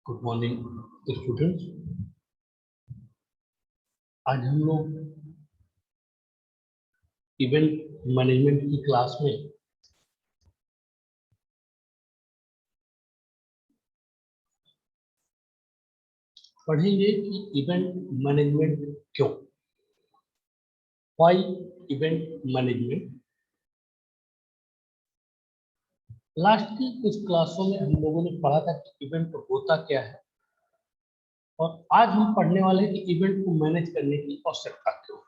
Good morning students. आज हम लोग इवेंट मैनेजमेंट की क्लास में पढ़ेंगे कि इवेंट मैनेजमेंट क्यों, व्हाई इवेंट मैनेजमेंट। लास्ट की कुछ क्लासों में हम लोगों ने पढ़ा था कि इवेंट होता क्या है, और आज हम पढ़ने वाले हैं कि इवेंट को मैनेज करने की आवश्यकता क्यों।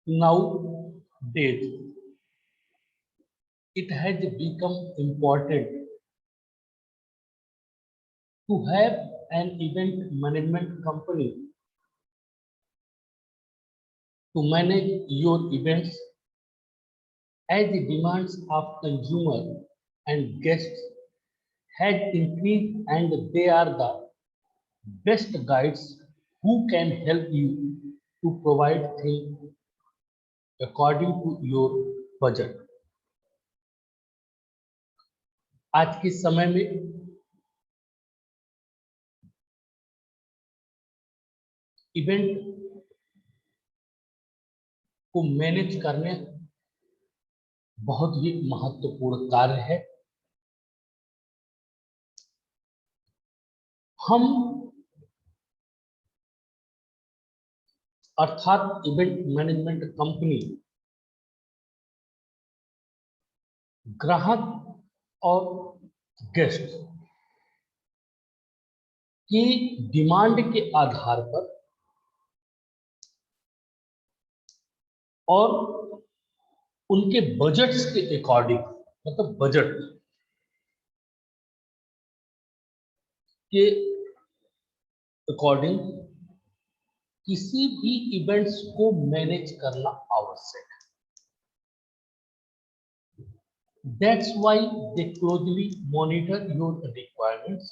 Nowadays it has become important to have an event management company to manage your events, as the demands of consumer and guests had increased, and they are the best guides who can help you to provide things according to your budget. आज के समय में event को manage करने बहुत ही महत्वपूर्ण कार्य है। हम अर्थात इवेंट मैनेजमेंट कंपनी ग्राहक और गेस्ट की डिमांड के आधार पर और उनके बजट्स के अकॉर्डिंग, मतलब बजट के अकॉर्डिंग किसी भी इवेंट्स को मैनेज करना आवश्यक है। That's why they closely monitor your requirements.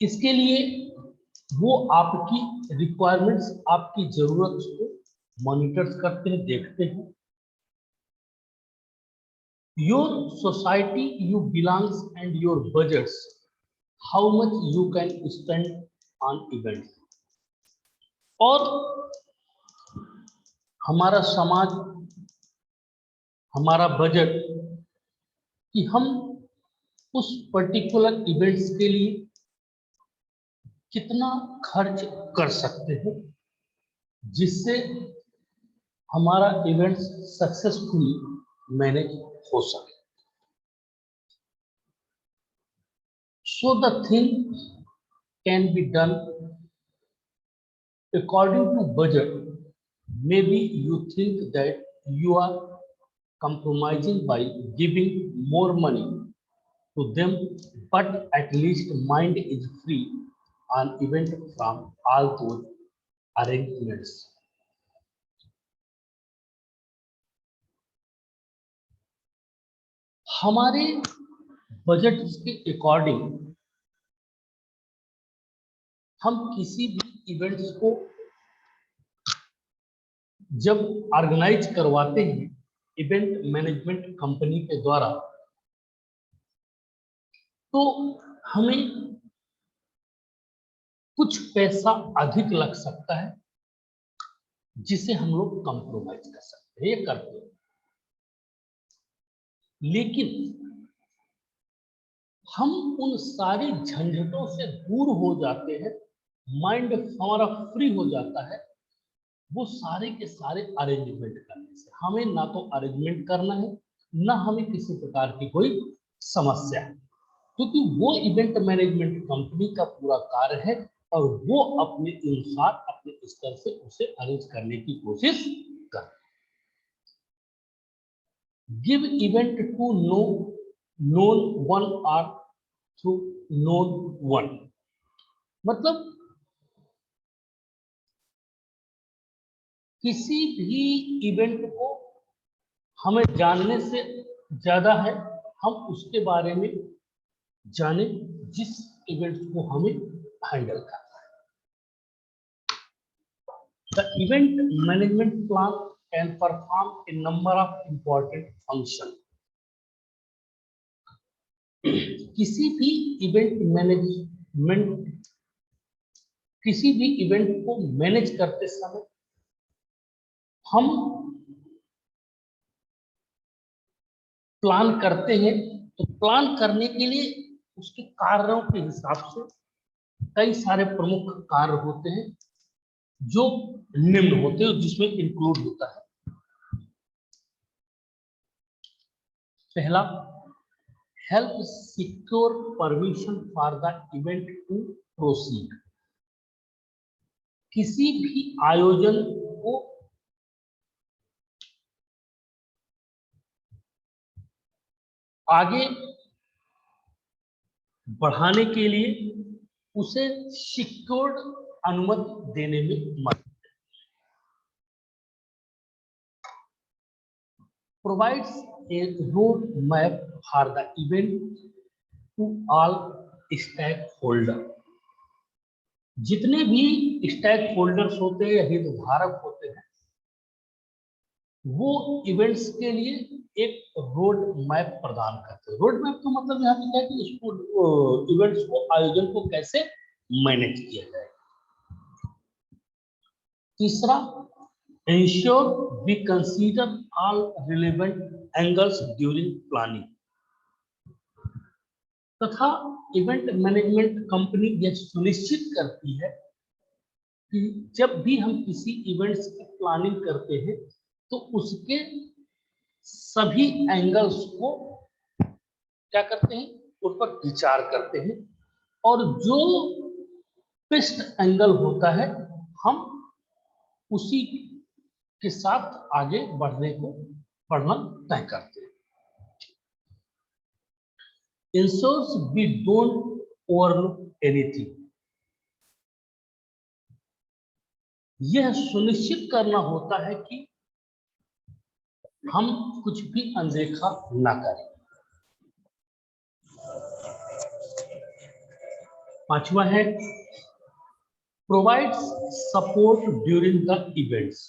इसके लिए वो आपकी रिक्वायरमेंट्स, आपकी जरूरत को मॉनिटर करते हैं, देखते हैं। Your society you belongs and your budgets, how much you can spend on events. और हमारा समाज, हमारा बजट कि हम उस पर्टिकुलर इवेंट्स के लिए कितना खर्च कर सकते हैं जिससे हमारा इवेंट सक्सेसफुली मैनेज हो सके। So the thing can be done according to budget. Maybe you think that you are compromising by giving more money to them, but at least mind is free on event from all those arrangements. हमारे budget के according हम किसी भी events को जब organise करवाते हैं event management company के द्वारा, तो हमें कुछ पैसा अधिक लग सकता है जिसे हम लोग कंप्रोमाइज कर सकते हैं, ये करते हैं। लेकिन हम उन सारी झंझटों से दूर हो जाते हैं, माइंड हमारा फ्री हो जाता है वो सारे के सारे अरेंजमेंट करने से। हमें ना तो अरेंजमेंट करना है, ना हमें किसी प्रकार की कोई समस्या है, क्योंकि वो इवेंट मैनेजमेंट कंपनी का पूरा कार्य है और वो अपने अनुसार, अपने स्तर से उसे अरेंज करने की कोशिश कर। Give event to no known one or through known one, मतलब किसी भी इवेंट को हमें जानने से ज्यादा है हम उसके बारे में जाने जिस इवेंट को हमें हैंडल करना है। The event management plan can perform a number of important function. किसी भी इवेंट मैनेजमेंट, किसी भी इवेंट को मैनेज करते समय हम प्लान करते हैं, तो प्लान करने के लिए उसके कार्यों के हिसाब से कई सारे प्रमुख कार्य होते हैं जो निम्न होते हैं, जिसमें इंक्लूड होता है। पहला, help secure permission for the event to proceed. किसी भी आयोजन को आगे बढ़ाने के लिए उसे सिक्योर्ड अनुमति देने में मदद। Provides a road map for the event to all stakeholder. जितने भी स्टेक होल्डर्स होते हैं या हितधारक होते हैं, वो इवेंट्स के लिए एक रोड मैप प्रदान करते हैं। रोड मैप का मतलब यहाँ पे क्या है कि इसको इवेंट्स को, आयोजन को कैसे मैनेज किया जाए। तीसरा, ensure we consider all relevant angles during planning। तथा इवेंट मैनेजमेंट कंपनी यह सुनिश्चित करती है कि जब भी हम किसी इवेंट्स की प्लानिंग करते हैं तो उसके सभी एंगल्स को क्या करते हैं, उस पर विचार करते हैं, और जो बेस्ट एंगल होता है हम उसी के साथ आगे बढ़ना तय करते हैं। Ensures we don't overlook anything। यह सुनिश्चित करना होता है कि हम कुछ भी अनदेखा ना करें। पांचवा है, provides support during the events.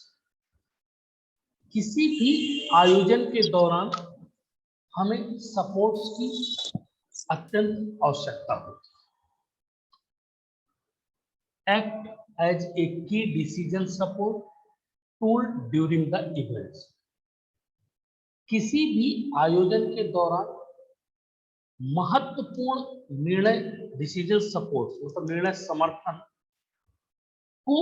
किसी भी आयोजन के दौरान हमें सपोर्ट्स की अत्यंत आवश्यकता होती है। एक्ट एज ए की decision support tool during the events. किसी भी आयोजन के दौरान महत्वपूर्ण निर्णय, डिसीजन सपोर्ट मतलब निर्णय समर्थन को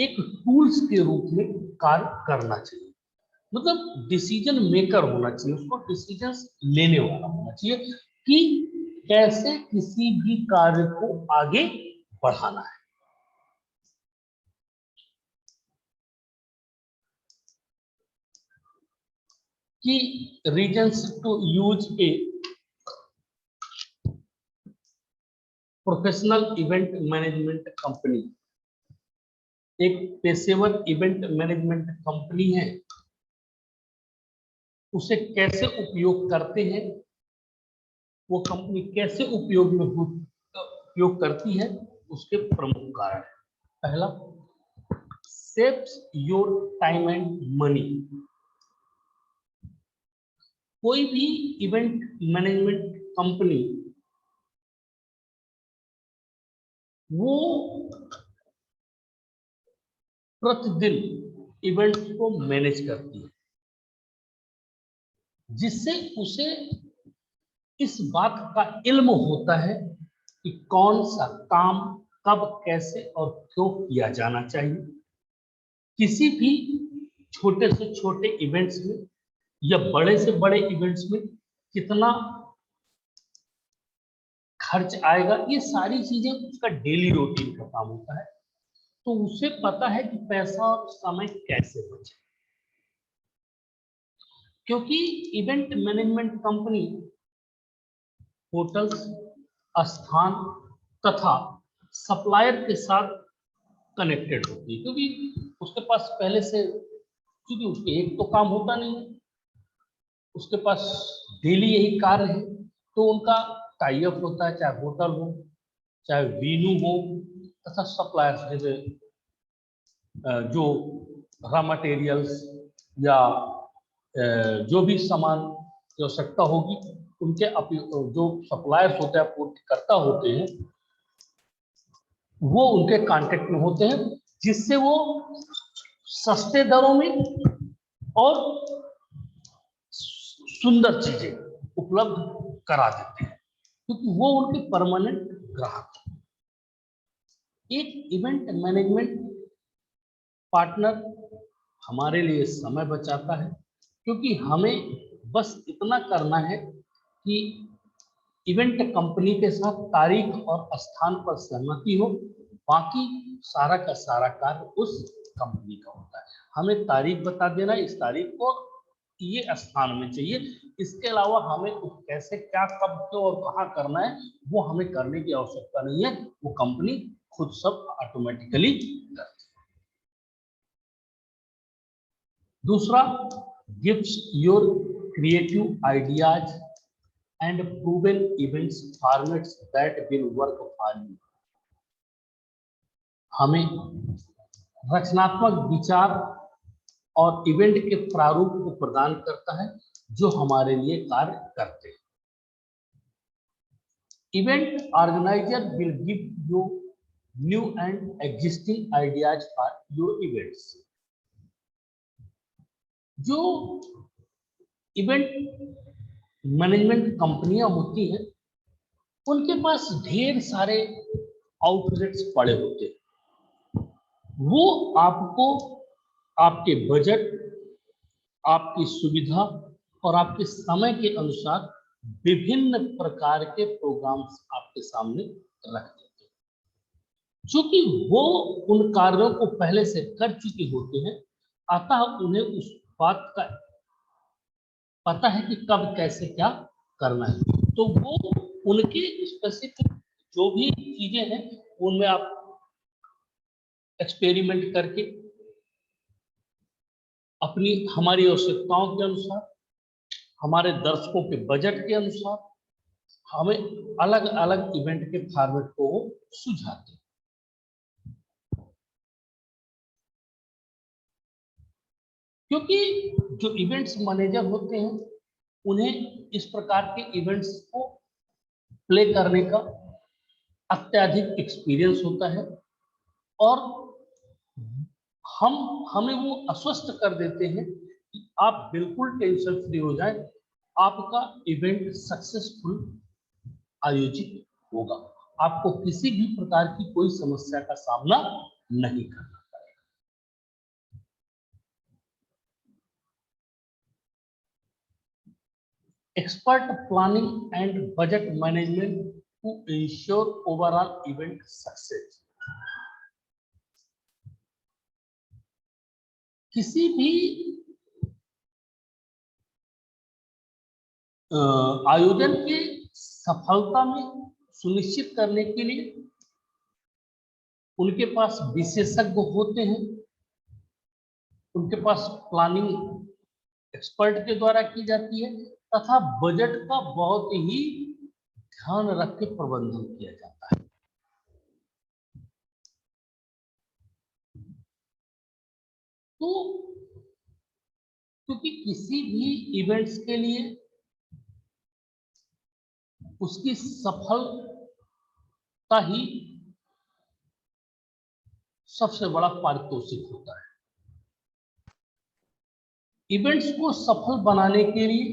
एक टूल्स के रूप में कार्य करना चाहिए। मतलब डिसीजन मेकर होना चाहिए, उसको डिसीजंस लेने वाला होना चाहिए कि कैसे किसी भी कार्य को आगे बढ़ाना है। Key reasons to use a professional event management company. एक पेशेवर इवेंट मैनेजमेंट कंपनी है, उसे कैसे उपयोग करते हैं, वो कंपनी कैसे उपयोग करती है, उसके प्रमुख कारण है। पहला, saves your time and money. कोई भी इवेंट मैनेजमेंट कंपनी वो प्रतिदिन इवेंट्स को मैनेज करती है, जिससे उसे इस बात का इल्म होता है कि कौन सा काम कब, कैसे और क्यों किया जाना चाहिए। किसी भी छोटे से छोटे इवेंट्स में या बड़े से बड़े इवेंट्स में कितना खर्च आएगा, ये सारी चीजें उसका डेली रूटीन का काम होता है। तो उसे पता है कि पैसा और समय कैसे बचे, क्योंकि इवेंट मैनेजमेंट कंपनी होटल्स, स्थान तथा सप्लायर के साथ कनेक्टेड होती है, क्योंकि उसके पास पहले से, क्योंकि उसके एक तो काम होता नहीं है, उसके पास डेली यही कार्य है, तो उनका टाई अप होता है, चाहे होटल हो, चाहे वेन्यू हो, तथा सप्लायर्स जैसे जो रॉ मटेरियल्स या जो भी सामान की आवश्यकता होगी उनके जो सप्लायर्स होते हैं, आपूर्तिकर्ता होते हैं, वो उनके कांटेक्ट में होते हैं, जिससे वो सस्ते दरों में और सुंदर चीजें उपलब्ध करा देते हैं, क्योंकि वो उनके परमानेंट ग्राहक हैं। एक इवेंट मैनेजमेंट पार्टनर हमारे लिए समय बचाता है, क्योंकि हमें बस इतना करना है कि इवेंट कंपनी के साथ तारीख और स्थान पर सहमति हो, बाकी सारा का सारा कार्य उस कंपनी का होता है। हमें तारीख बता देना, इस तारीख को ये स्थान में चाहिए, इसके अलावा हमें कैसे, क्या, कब, क्यों और कहाँ करना है वो हमें करने की आवश्यकता नहीं है, वो कंपनी खुद सब ऑटोमेटिकली करती है। दूसरा, gives your creative ideas and proven events formats that will work for you. हमें रचनात्मक विचार और इवेंट के प्रारूप को प्रदान करता है जो हमारे लिए कार्य करते हैं। Event organiser will give you new and existing ideas for your events. जो इवेंट मैनेजमेंट कंपनियां होती हैं, उनके पास ढेर सारे आउटलेट्स पड़े होते हैं। वो आपको आपके बजट, आपकी सुविधा और आपके समय के अनुसार विभिन्न प्रकार के प्रोग्राम्स आपके सामने रख देते हैं, चूंकि वो उन कार्यों को पहले से कर चुके होते हैं, अतः उन्हें उस बात का पता है कि कब कैसे क्या करना है। तो वो उनके स्पेसिफिक जो भी चीजें हैं उनमें आप एक्सपेरिमेंट करके अपनी हमारी आवश्यकताओं के अनुसार, हमारे दर्शकों के बजट के अनुसार हमें अलग अलग इवेंट के फॉर्मेट को वो सुझाते हैं। क्योंकि जो इवेंट्स मैनेजर होते हैं उन्हें इस प्रकार के इवेंट्स को प्ले करने का अत्यधिक एक्सपीरियंस होता है, और हमें वो आश्वस्त कर देते हैं कि आप बिल्कुल टेंशन फ्री हो जाए, आपका इवेंट सक्सेसफुल आयोजित होगा, आपको किसी भी प्रकार की कोई समस्या का सामना नहीं करना पड़ेगा। Expert planning and budget management to ensure overall event success. किसी भी आयोजन की सफलता में सुनिश्चित करने के लिए उनके पास विशेषज्ञ होते हैं, उनके पास प्लानिंग एक्सपर्ट के द्वारा की जाती है, तथा बजट का बहुत ही ध्यान रख के प्रबंधन किया जाता है। तो क्योंकि किसी भी इवेंट्स के लिए उसकी सफलता ही सबसे बड़ा पारितोषिक होता है। इवेंट्स को सफल बनाने के लिए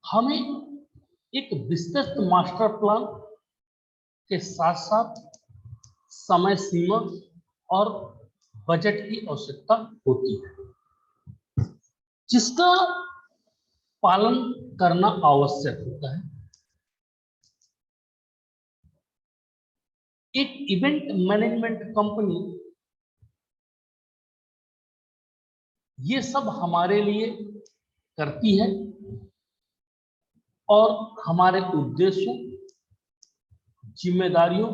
हमें एक विस्तृत मास्टर प्लान के साथ साथ समय सीमा और बजट की आवश्यकता होती है, जिसका पालन करना आवश्यक होता है। एक इवेंट मैनेजमेंट कंपनी ये सब हमारे लिए करती है और हमारे उद्देश्यों, जिम्मेदारियों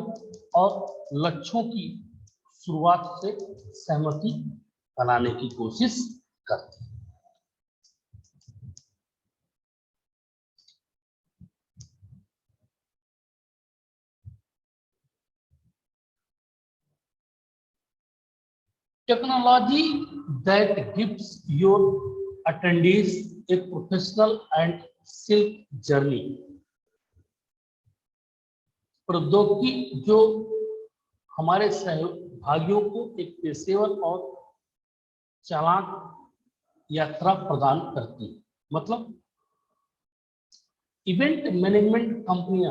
और लक्ष्यों की शुरुआत से सहमति बनाने की कोशिश करती है। Technology that gives your attendees a professional and silk journey। प्रौद्योगिकी जो हमारे सहभागियों को एक पेशेवर और चालाक यात्रा प्रदान करती है। मतलब इवेंट मैनेजमेंट कंपनियां